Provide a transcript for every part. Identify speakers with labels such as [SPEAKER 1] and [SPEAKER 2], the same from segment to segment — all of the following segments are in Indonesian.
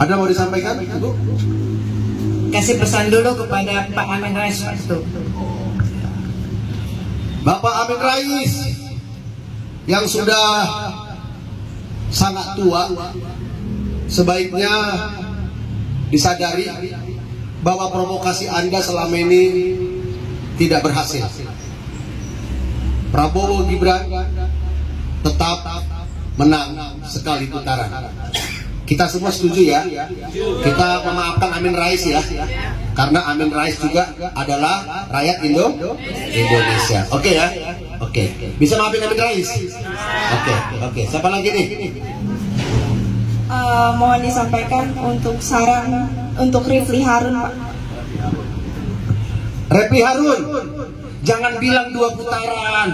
[SPEAKER 1] Ada mau disampaikan, Ibu?
[SPEAKER 2] Kasih pesan dulu kepada Pak Amin Rais itu.
[SPEAKER 1] Bapak Amin Rais yang sudah sangat tua, sebaiknya disadari bahwa provokasi Anda selama ini tidak berhasil. Prabowo Gibran tetap menang sekali putaran. Kita semua setuju ya. Kita memaafkan Amin Rais ya, karena Amin Rais juga adalah rakyat Indonesia. Oke ya, oke. Bisa maafin Amin Rais? Oke. Siapa lagi nih?
[SPEAKER 3] Mohon disampaikan untuk saran untuk Refli Harun, Pak.
[SPEAKER 1] Refli Harun, jangan bilang 2 putaran.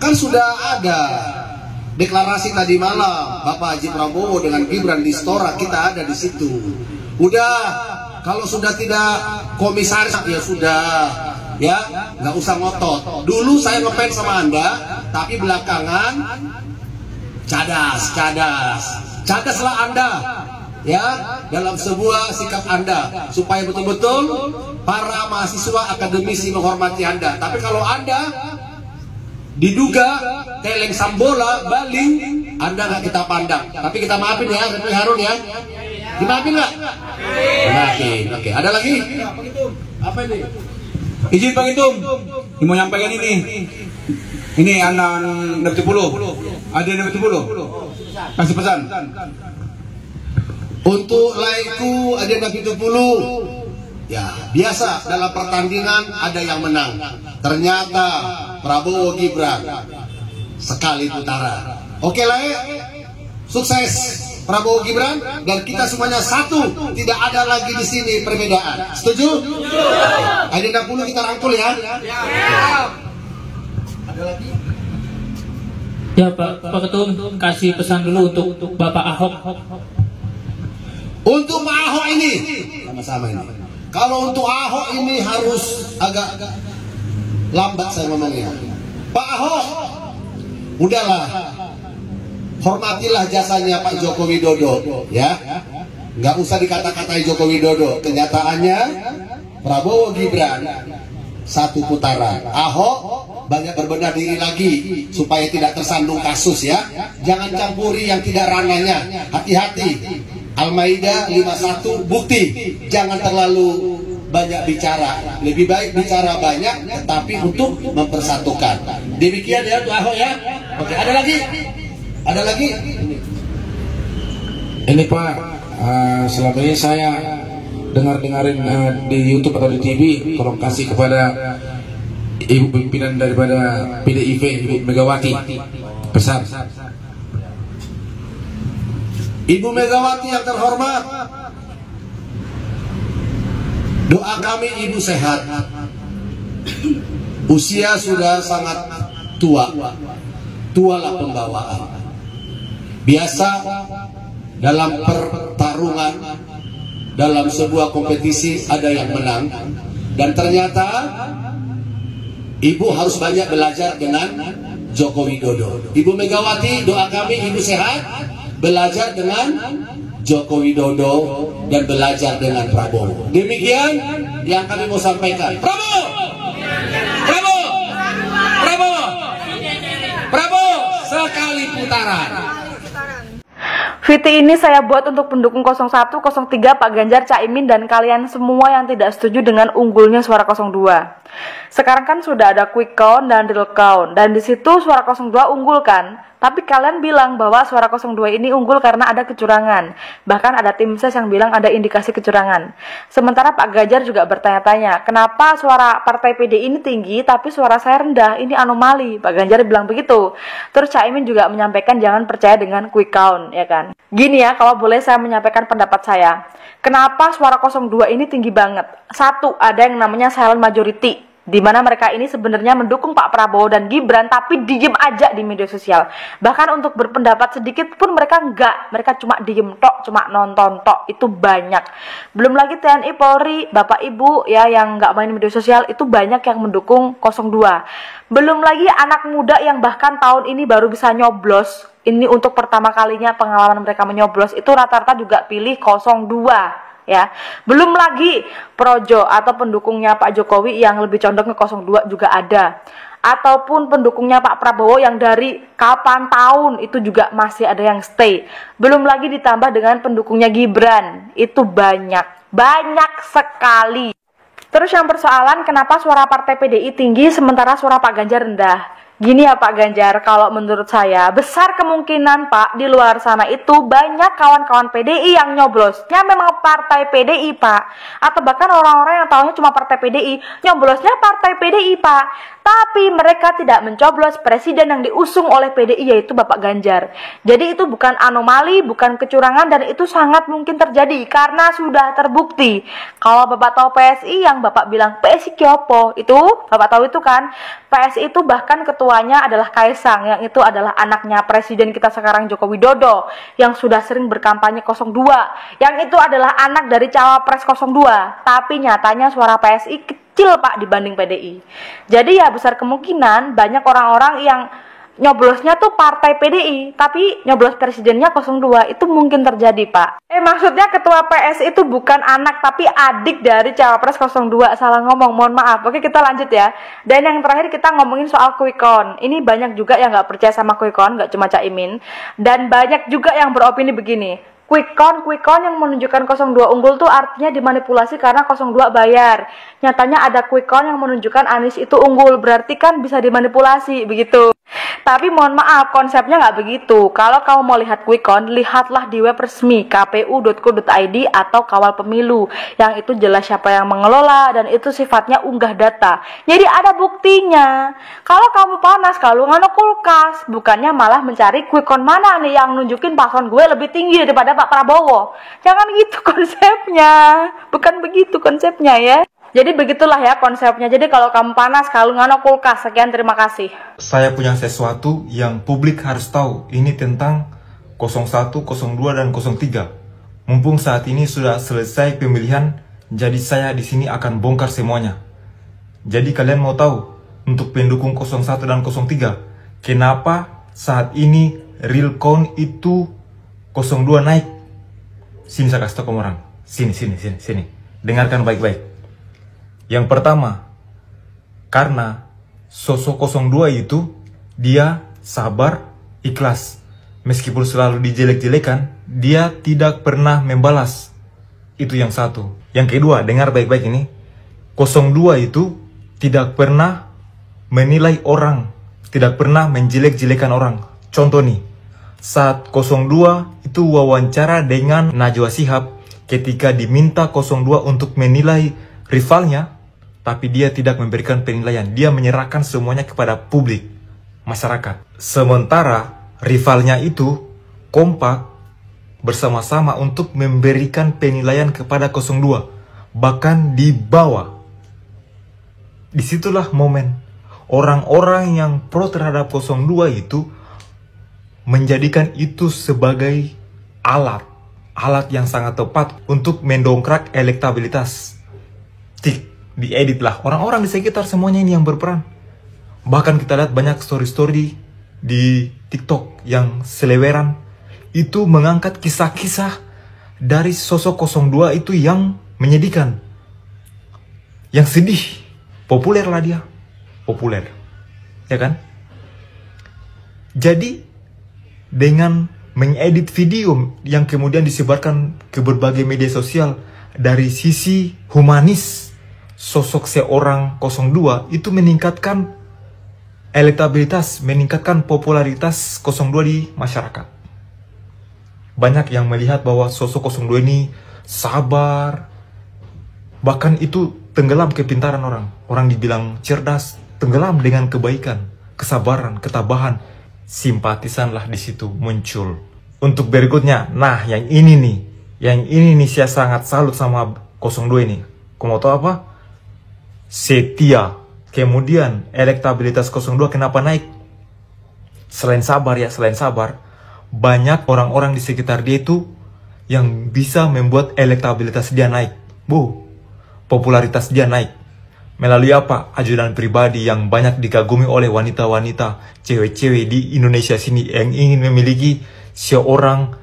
[SPEAKER 1] Kan sudah ada deklarasi tadi malam Bapak Haji Prabowo dengan Gibran di Istora, kita ada di situ. Udah, kalau sudah tidak komisaris ya sudah, ya nggak usah ngotot. Dulu saya ngefans sama Anda, tapi belakangan cadaslah Anda, ya, dalam sebuah sikap Anda supaya betul-betul para mahasiswa akademisi menghormati Anda. Tapi kalau Anda diduga teleng sambola baling, Anda nggak kita pandang. Tapi kita maafin ya, Refli Harun ya. Dimaafin nggak? Maafin. Oke. Ada lagi? Apa ini?
[SPEAKER 4] Izin Pak Itum, mau nyampaikan ini. Ini anak Nabi 10. Ada Nabi 10. Kasih pesan.
[SPEAKER 1] Untuk laiku ada Nabi 10. Ya, biasa dalam pertandingan ada yang menang. Ternyata Prabowo Gibran sekali putaran. Oke lah, sukses Prabowo Gibran, dan kita semuanya satu, tidak ada lagi di sini perbedaan. Setuju? Ada 60 kita rangkul ya. Ada lagi?
[SPEAKER 5] Ya Pak Ketum, kasih pesan dulu untuk Bapak Ahok.
[SPEAKER 1] Untuk Pak Ahok ini sama-sama ini. Kalau untuk Ahok ini harus agak lambat saya ngomongnya. Pak Ahok, udahlah, hormatilah jasanya Pak Joko Widodo, ya. Nggak usah dikata-katai Joko Widodo. Kenyataannya Prabowo Gibran 1 putaran. Ahok banyak berbenah diri lagi supaya tidak tersandung kasus ya. Jangan campuri yang tidak ranahnya. Hati-hati. Al-Maidah 51 bukti. Jangan terlalu banyak bicara. Lebih baik bicara banyak tetapi untuk mempersatukan. Demikian ya untuk Ahok ya. Oke, ada lagi? Ada lagi?
[SPEAKER 4] Ini Pak, selama ini saya dengarin di YouTube atau di TV, tolong kasih kepada Ibu pimpinan daripada PDIP, Ibu Megawati, pesan.
[SPEAKER 1] Ibu Megawati yang terhormat, doa kami Ibu sehat. Usia sudah sangat tua, tualah pembawaan. Biasa dalam pertarungan, dalam sebuah kompetisi ada yang menang, dan ternyata Ibu harus banyak belajar dengan Joko Widodo. Ibu Megawati, doa kami Ibu sehat, belajar dengan Joko Widodo dan belajar dengan Prabowo. Demikian yang kami mau sampaikan. Prabowo, Prabowo, Prabowo, Prabowo sekali putaran.
[SPEAKER 6] VT ini saya buat untuk pendukung 01, 03 Pak Ganjar, Caimin, dan kalian semua yang tidak setuju dengan unggulnya suara 02. Sekarang kan sudah ada quick count dan real count, dan di situ suara 02 unggul kan? Tapi kalian bilang bahwa suara 02 ini unggul karena ada kecurangan. Bahkan ada tim ses yang bilang ada indikasi kecurangan. Sementara Pak Ganjar juga bertanya-tanya, kenapa suara partai PD ini tinggi tapi suara saya rendah? Ini anomali. Pak Ganjar bilang begitu. Terus Caimin juga menyampaikan jangan percaya dengan quick count, ya kan? Gini ya, kalau boleh saya menyampaikan pendapat saya. Kenapa suara 02 ini tinggi banget? Satu, ada yang namanya silent majority. di mana mereka ini sebenarnya mendukung Pak Prabowo dan Gibran, tapi diem aja di media sosial. Bahkan untuk berpendapat sedikit pun mereka enggak, mereka cuma diem tok, cuma nonton tok, itu banyak. Belum lagi TNI, Polri, Bapak Ibu ya yang enggak main media sosial, itu banyak yang mendukung 02. Belum lagi anak muda yang bahkan tahun ini baru bisa nyoblos, ini untuk pertama kalinya pengalaman mereka menyoblos, itu rata-rata juga pilih 02. Ya, belum lagi projo atau pendukungnya Pak Jokowi yang lebih condong ke 02 juga ada, ataupun pendukungnya Pak Prabowo yang dari kapan tahun itu juga masih ada yang stay. Belum lagi ditambah dengan pendukungnya Gibran, itu banyak sekali. Terus yang persoalan kenapa suara partai PDI tinggi sementara suara Pak Ganjar rendah? Gini ya Pak Ganjar, kalau menurut saya besar kemungkinan Pak di luar sana itu banyak kawan-kawan PDI yang nyoblosnya memang partai PDI Pak, atau bahkan orang-orang yang tahunya cuma partai PDI nyoblosnya partai PDI Pak, tapi mereka tidak mencoblos presiden yang diusung oleh PDI yaitu Bapak Ganjar. Jadi itu bukan anomali, bukan kecurangan, dan itu sangat mungkin terjadi karena sudah terbukti. Kalau Bapak tahu PSI yang Bapak bilang PSI Kyopo itu, Bapak tahu itu kan, PSI itu bahkan ketuanya adalah Kaisang, yang itu adalah anaknya presiden kita sekarang Joko Widodo, yang sudah sering berkampanye 02, yang itu adalah anak dari cawapres 02, tapi nyatanya suara PSI kecil Pak dibanding PDI. Jadi ya besar kemungkinan banyak orang-orang yang nyoblosnya tuh partai PDI, tapi nyoblos presidennya 02, itu mungkin terjadi Pak. Maksudnya ketua PS itu bukan anak tapi adik dari cawapres 02, salah ngomong, mohon maaf. Oke, kita lanjut ya. Dan yang terakhir kita ngomongin soal quick count. Ini banyak juga yang gak percaya sama quick count, gak cuma Caimin, dan banyak juga yang beropini begini, quick count yang menunjukkan 02 unggul tuh artinya dimanipulasi karena 02 bayar. Nyatanya ada quick count yang menunjukkan Anies itu unggul, berarti kan bisa dimanipulasi begitu. Tapi mohon maaf, konsepnya nggak begitu. Kalau kamu mau lihat quick count, lihatlah di web resmi kpu.co.id atau Kawal Pemilu, yang itu jelas siapa yang mengelola dan itu sifatnya unggah data. Jadi ada buktinya. Kalau kamu panas, kalau ngano kulkas, bukannya malah mencari quick count mana nih yang nunjukin paslon gue lebih tinggi daripada Pak Prabowo. Jangan gitu konsepnya. Bukan begitu konsepnya ya. Jadi begitulah ya konsepnya. Jadi kalau kamu panas, kalau ngano kulkas. Sekian, terima kasih.
[SPEAKER 7] Saya punya sesuatu yang publik harus tahu. Ini tentang 01, 02, dan 03. Mumpung saat ini sudah selesai pemilihan, jadi saya di sini akan bongkar semuanya. Jadi kalian mau tahu untuk pendukung 01 dan 03, kenapa saat ini real count itu 02 naik? Sini saya kasih tahu ke orang. Sini. Dengarkan baik-baik. Yang pertama, karena sosok 02 itu dia sabar, ikhlas. Meskipun selalu dijelek-jelekan, dia tidak pernah membalas. Itu yang satu. Yang kedua, dengar baik-baik ini. 02 itu tidak pernah menilai orang, tidak pernah menjelek-jelekan orang. Contoh nih, saat 02 itu wawancara dengan Najwa Shihab, ketika diminta 02 untuk menilai rivalnya, tapi dia tidak memberikan penilaian. Dia menyerahkan semuanya kepada publik, masyarakat. Sementara rivalnya itu kompak bersama-sama untuk memberikan penilaian kepada 02, bahkan di bawah. Disitulah momen orang-orang yang pro terhadap 02 itu menjadikan itu sebagai alat yang sangat tepat untuk mendongkrak elektabilitas. Diedit lah orang-orang di sekitar, semuanya ini yang berperan. Bahkan kita lihat banyak story-story di TikTok yang seleweran itu mengangkat kisah-kisah dari sosok 02 itu yang menyedihkan, yang sedih. Populer lah dia, populer, ya kan? Jadi dengan mengedit video yang kemudian disebarkan ke berbagai media sosial dari sisi humanis sosok seorang 02 itu meningkatkan elektabilitas, meningkatkan popularitas 02 di masyarakat. Banyak yang melihat bahwa sosok 02 ini sabar, bahkan itu tenggelam kepintaran orang. Orang dibilang cerdas, tenggelam dengan kebaikan, kesabaran, ketabahan. Simpatisanlah di situ muncul. Untuk berikutnya, nah yang ini nih saya sangat salut sama 02 ini. Kamu mau tahu apa? Setia Kemudian elektabilitas 02 kenapa naik? Selain sabar ya, selain sabar, banyak orang-orang di sekitar dia itu yang bisa membuat elektabilitas dia naik. Popularitas dia naik. Melalui apa? Ajudan pribadi yang banyak dikagumi oleh wanita-wanita, cewek-cewek di Indonesia sini yang ingin memiliki seorang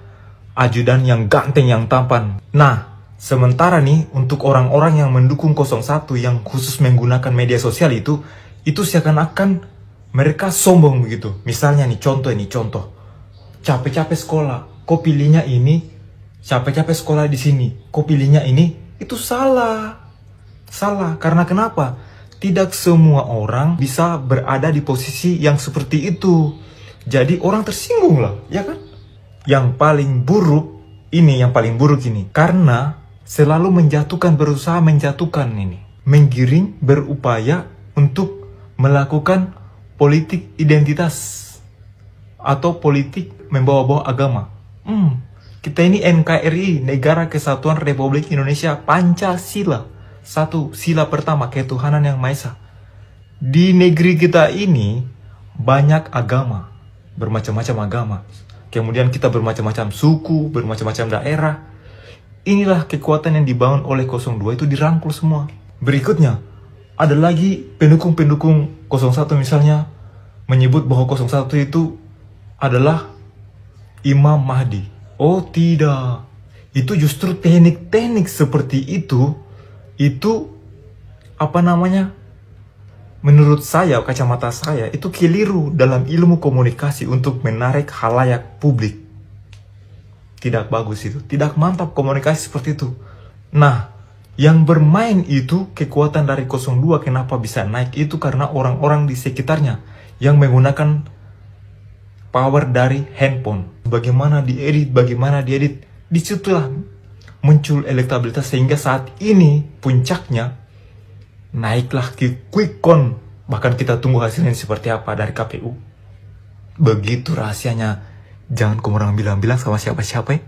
[SPEAKER 7] ajudan yang ganteng, yang tampan. Nah, sementara nih untuk orang-orang yang mendukung 01 yang khusus menggunakan media sosial itu seakan-akan mereka sombong begitu. Misalnya nih contoh. Capek-capek sekolah, kok pilihnya ini? Capek-capek sekolah di sini, kok pilihnya ini? Itu salah. Salah, karena kenapa? Tidak semua orang bisa berada di posisi yang seperti itu. Jadi orang tersinggung lah, ya kan? Yang paling buruk ini. Karena selalu menjatuhkan, berusaha menjatuhkan ini. Menggiring, berupaya untuk melakukan politik identitas. Atau politik membawa-bawa agama. Kita ini NKRI, Negara Kesatuan Republik Indonesia, Pancasila. Satu, sila pertama, ketuhanan yang Maha Esa. Di negeri kita ini banyak agama, bermacam-macam agama. Kemudian kita bermacam-macam suku, bermacam-macam daerah. Inilah kekuatan yang dibangun oleh 02 itu dirangkul semua. Berikutnya, ada lagi pendukung-pendukung 01 misalnya menyebut bahwa 01 itu adalah Imam Mahdi. Oh tidak, itu justru teknik-teknik seperti itu menurut saya, kacamata saya, itu keliru dalam ilmu komunikasi untuk menarik khalayak publik. Tidak bagus itu, tidak mantap komunikasi seperti itu. Nah, yang bermain itu kekuatan dari 02 kenapa bisa naik itu karena orang-orang di sekitarnya yang menggunakan power dari handphone. Bagaimana diedit, disitulah muncul elektabilitas sehingga saat ini puncaknya naiklah ke quick count. Bahkan kita tunggu hasilnya seperti apa dari KPU. Begitu rahasianya. Jangan kamu bilang-bilang sama siapa-siapa ya.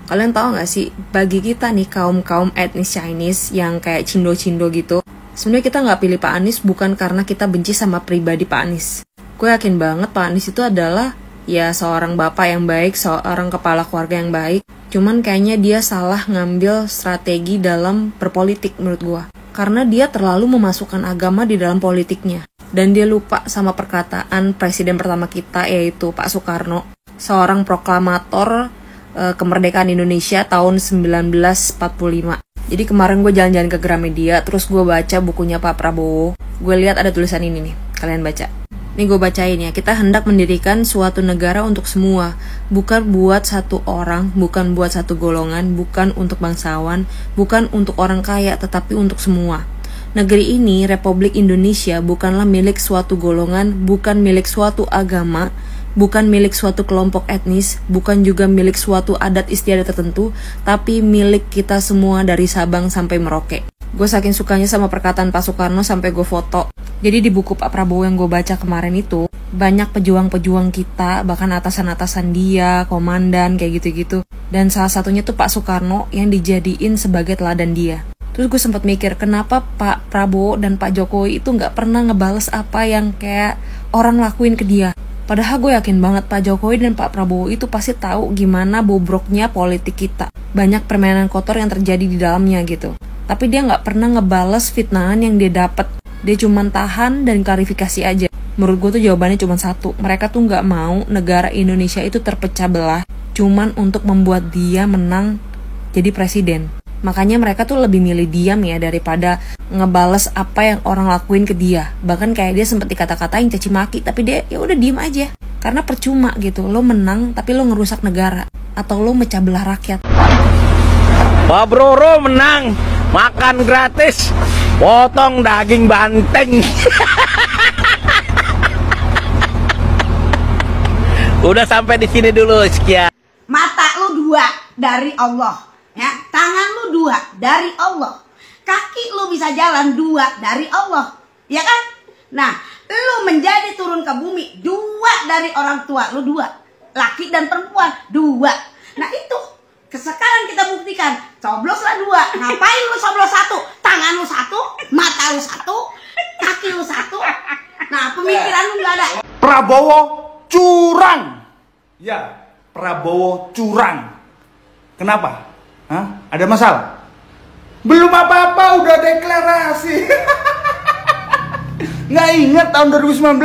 [SPEAKER 8] Kalian tahu gak sih, bagi kita nih kaum etnis Chinese yang kayak Cindo-Cindo gitu, sebenarnya kita nggak pilih Pak Anies bukan karena kita benci sama pribadi Pak Anies. Gue yakin banget Pak Anies itu adalah ya seorang bapak yang baik, seorang kepala keluarga yang baik. Cuman kayaknya dia salah ngambil strategi dalam berpolitik menurut gue. Karena dia terlalu memasukkan agama di dalam politiknya. Dan dia lupa sama perkataan presiden pertama kita yaitu Pak Soekarno. Seorang proklamator kemerdekaan Indonesia tahun 1945. Jadi kemarin gue jalan-jalan ke Gramedia, terus gue baca bukunya Pak Prabowo. Gue lihat ada tulisan ini nih, kalian baca. Ini gue bacain ya, kita hendak mendirikan suatu negara untuk semua, bukan buat satu orang, bukan buat satu golongan, bukan untuk bangsawan, bukan untuk orang kaya, tetapi untuk semua. Negeri ini, Republik Indonesia, bukanlah milik suatu golongan, bukan milik suatu agama, bukan milik suatu kelompok etnis, bukan juga milik suatu adat istiadat tertentu, tapi milik kita semua dari Sabang sampai Merauke. Gue saking sukanya sama perkataan Pak Soekarno sampai gue foto. Jadi di buku Pak Prabowo yang gue baca kemarin itu, banyak pejuang-pejuang kita, bahkan atasan-atasan dia, komandan, kayak gitu-gitu. Dan salah satunya tuh Pak Soekarno yang dijadiin sebagai teladan dia. Terus gue sempat mikir, kenapa Pak Prabowo dan Pak Jokowi itu gak pernah ngebales apa yang kayak orang lakuin ke dia. Padahal gue yakin banget Pak Jokowi dan Pak Prabowo itu pasti tahu gimana bobroknya politik kita. Banyak permainan kotor yang terjadi di dalamnya gitu. Tapi dia gak pernah ngebales fitnahan yang dia dapet. Dia cuma tahan dan klarifikasi aja. Menurut gue tuh jawabannya cuma satu. Mereka tuh gak mau negara Indonesia itu terpecah belah cuman untuk membuat dia menang jadi presiden. Makanya mereka tuh lebih milih diam ya daripada ngebales apa yang orang lakuin ke dia. Bahkan kayak dia sempat dikata-katain caci maki, tapi dia ya udah diem aja. Karena percuma gitu, lo menang tapi lo ngerusak negara atau lo mecah belah rakyat.
[SPEAKER 9] Pak Broro menang, makan gratis, potong daging banteng. Udah sampai di sini dulu, sekian.
[SPEAKER 10] Mata lu 2 dari Allah, ya. Tangan lu 2 dari Allah. Kaki lu bisa jalan 2 dari Allah, ya kan? Nah, lu menjadi turun ke bumi 2 dari orang tua lu 2. Laki dan perempuan 2. Nah, itu sekarang kita buktikan. Cobloslah 2. Ngapain lu coblos 1? Tangan lu 1, mata lu 1, kaki lu satu. Nah, pemikiran lu nggak ada.
[SPEAKER 11] Prabowo curang. Ya, Prabowo curang. Kenapa? Hah? Ada masalah? Belum apa-apa udah deklarasi. Nggak ingat tahun 2019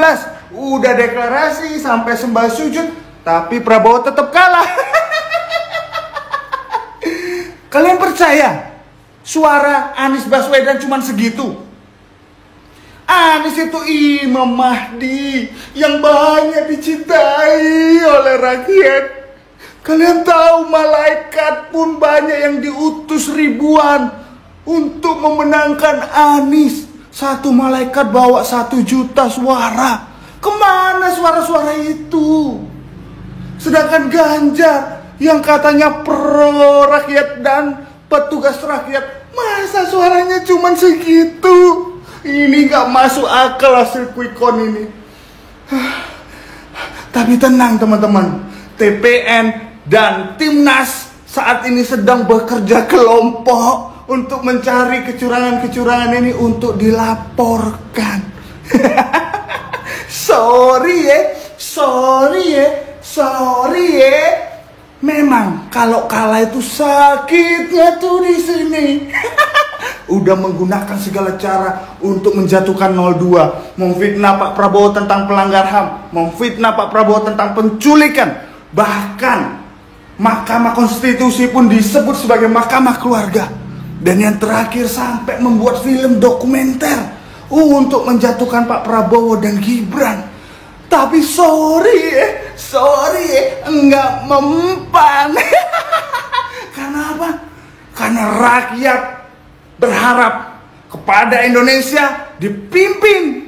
[SPEAKER 11] udah deklarasi sampai sembah sujud, tapi Prabowo tetap kalah. Kalian percaya suara Anies Baswedan cuma segitu? Anies itu Imam Mahdi yang banyak dicintai oleh rakyat. Kalian tahu malaikat pun banyak yang diutus ribuan untuk memenangkan Anies. Satu malaikat bawa 1 juta suara. Kemana suara-suara itu? Sedangkan Ganjar yang katanya pro rakyat dan petugas rakyat, masa suaranya cuma segitu? Ini gak masuk akal hasil quick count ini. Tapi tenang teman-teman, TPN dan Timnas saat ini sedang bekerja kelompok untuk mencari kecurangan-kecurangan ini untuk dilaporkan. Sorry ya. Memang kalau kalah itu sakitnya tuh di sini. Udah menggunakan segala cara untuk menjatuhkan 02, memfitnah Pak Prabowo tentang pelanggar HAM, memfitnah Pak Prabowo tentang penculikan. Bahkan Mahkamah Konstitusi pun disebut sebagai Mahkamah Keluarga. Dan yang terakhir sampai membuat film dokumenter untuk menjatuhkan Pak Prabowo dan Gibran. Tapi sorry enggak mempan. Karena apa? Karena rakyat berharap kepada Indonesia dipimpin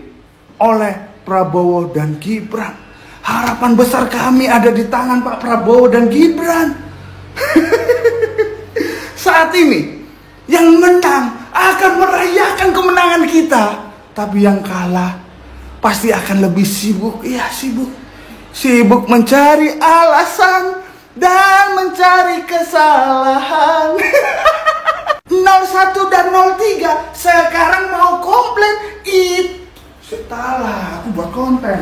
[SPEAKER 11] oleh Prabowo dan Gibran. Harapan besar kami ada di tangan Pak Prabowo dan Gibran. Saat ini yang menang akan merayakan kemenangan kita, tapi yang kalah pasti akan lebih sibuk. Iya, sibuk mencari alasan dan mencari kesalahan. 01 dan 03 sekarang mau komplain. Salah, aku buat konten.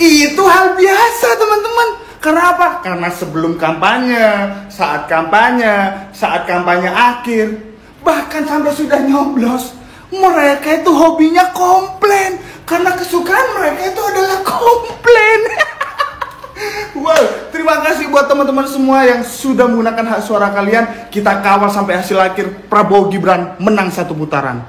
[SPEAKER 11] Itu hal biasa teman-teman. Kenapa? Karena sebelum kampanye, saat kampanye akhir, bahkan sampai sudah nyoblos, mereka itu hobinya komplain. Karena kesukaan mereka itu adalah komplain. Wow, terima kasih buat teman-teman semua yang sudah menggunakan hak suara kalian. Kita kawal sampai hasil akhir Prabowo Gibran menang 1 putaran.